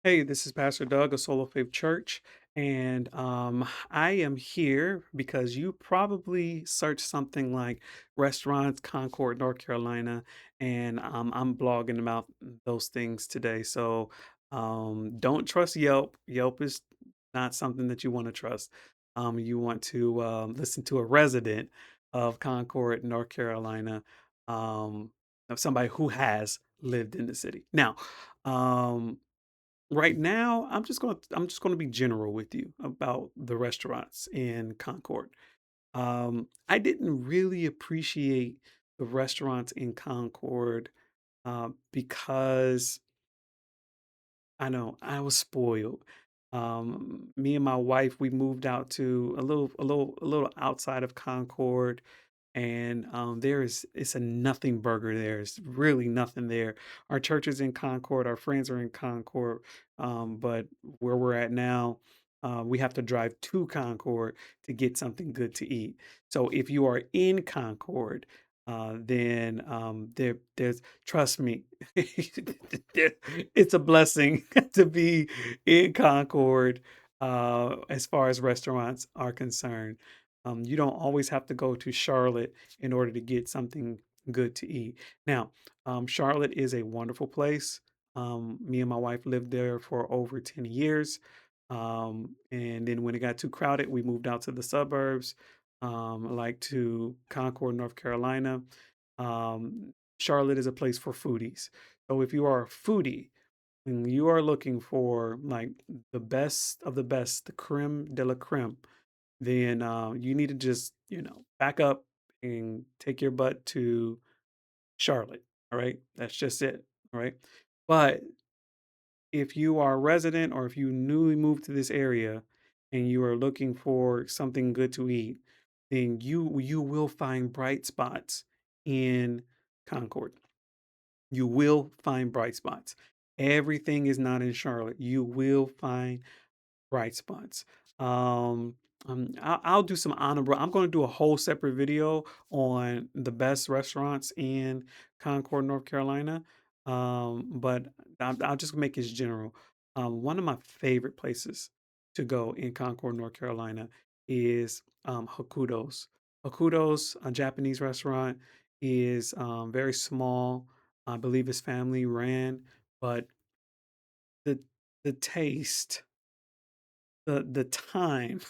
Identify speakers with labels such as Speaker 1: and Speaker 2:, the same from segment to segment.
Speaker 1: Hey, this is Pastor Doug of Solo Faith Church, and I am here because you probably searched something like restaurants, Concord, North Carolina, and I'm blogging about those things today. So don't trust Yelp. Yelp is not something that you want to trust. You want to listen to a resident of Concord, North Carolina, of somebody who has lived in the city. Now, um, right now, I'm just gonna be general with you about the restaurants in Concord. I didn't really appreciate the restaurants in Concord because I know I was spoiled. Me and my wife, we moved out to a little outside of Concord, and there is it's a nothing burger there. It's really nothing there. Our church is in Concord. Our friends are in Concord, but where we're at now, we have to drive to Concord to get something good to eat. So if you are in Concord, then there's trust me, it's a blessing to be in Concord as far as restaurants are concerned. You don't always have to go to Charlotte in order to get something good to eat. Now, Charlotte is a wonderful place. Me and my wife lived there for over 10 years. And then when it got too crowded, we moved out to the suburbs, like to Concord, North Carolina. Charlotte is a place for foodies. So if you are a foodie and you are looking for like the best of the best, the creme de la creme, then you need to just, back up and take your butt to Charlotte. All right. That's just it. All right. But if you are a resident or if you newly moved to this area and you are looking for something good to eat, then you will find bright spots in Concord. You will find bright spots. Everything is not in Charlotte. You will find bright spots. Um, I'll do some honorable. I'm going to do a whole separate video on the best restaurants in Concord, North Carolina. But I'll just make it general. One of my favorite places to go in Concord, North Carolina, is Hakudo's. Hakudo's, a Japanese restaurant, is very small. I believe it's family ran, but the the taste, the time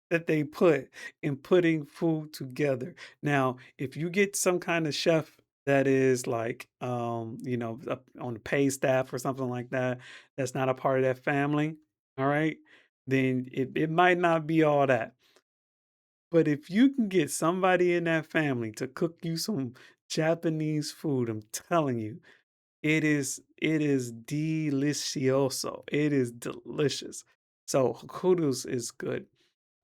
Speaker 1: that they put in putting food together. Now, if you get some kind of chef that is like, up on the paid staff or something like that, that's not a part of that family, all right, then it might not be all that. But if you can get somebody in that family to cook you some Japanese food, I'm telling you, it is delicioso. It is delicious. So kudos is good.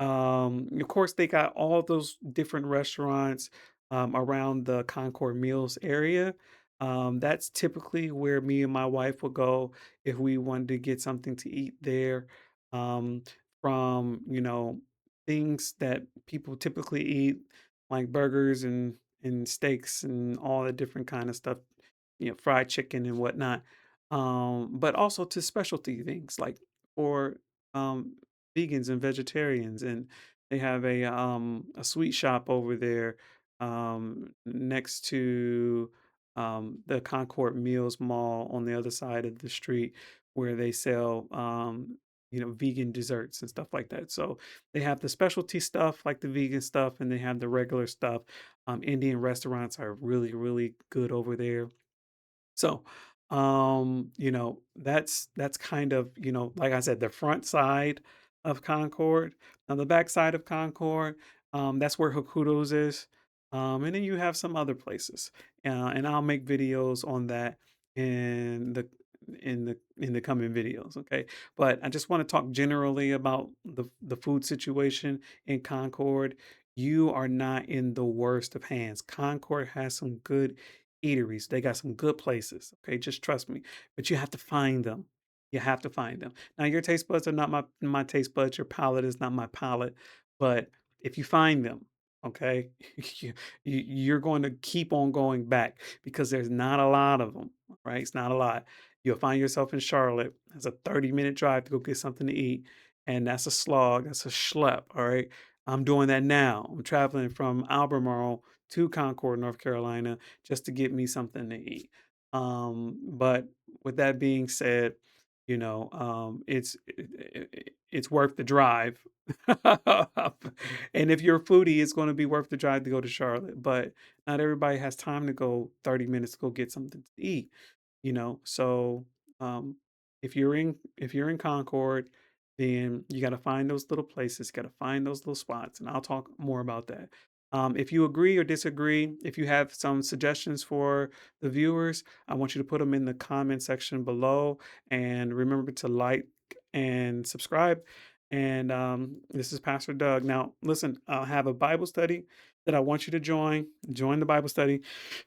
Speaker 1: Of course, they got all those different restaurants around the Concord Mills area. That's typically where me and my wife would go if we wanted to get something to eat there. Um, from things that people typically eat, like burgers and steaks and all the different kind of stuff, fried chicken and whatnot. But also to specialty things like for um, vegans and vegetarians, and they have a sweet shop over there next to the Concord Mills Mall on the other side of the street where they sell vegan desserts and stuff like that. So they have the specialty stuff like the vegan stuff, and they have the regular stuff. Indian restaurants are really really good over there. So, that's kind of, like I said, the front side of Concord. On the back side of Concord, that's where Hokuto's is. And then you have some other places. And I'll make videos on that in the coming videos. Okay. But I just want to talk generally about the food situation in Concord. You are not in the worst of hands. Concord has some good eateries. They got some good places. Okay, just trust me. But you have to find them. You have to find them. Now, your taste buds are not my taste buds. Your palate is not my palate. But if you find them, okay, you're going to keep on going back because there's not a lot of them. Right? It's not a lot. You'll find yourself in Charlotte. It's a 30-minute drive to go get something to eat, and that's a slog, that's a schlep, all right? I'm doing that now. I'm traveling from Albemarle to Concord, North Carolina, just to get me something to eat. But with that being said, it's worth the drive. And if you're a foodie, it's gonna be worth the drive to go to Charlotte, but not everybody has time to go 30 minutes to go get something to eat. So um, if you're in Concord, then you got to find those little places, got to find those little spots, and I'll talk more about that. If you agree or disagree, if you have some suggestions for the viewers, I want you to put them in the comment section below, and remember to like and subscribe. And this is Pastor Doug. Now, listen, I'll have a Bible study that I want you to join. Join the Bible study,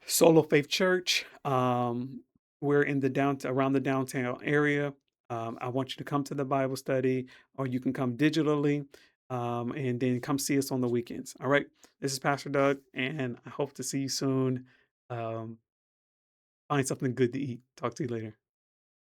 Speaker 1: Solo Faith Church. We're in the around the downtown area. I want you to come to the Bible study, or you can come digitally, and then come see us on the weekends. All right. This is Pastor Doug, and I hope to see you soon. Um, find something good to eat. Talk to you later.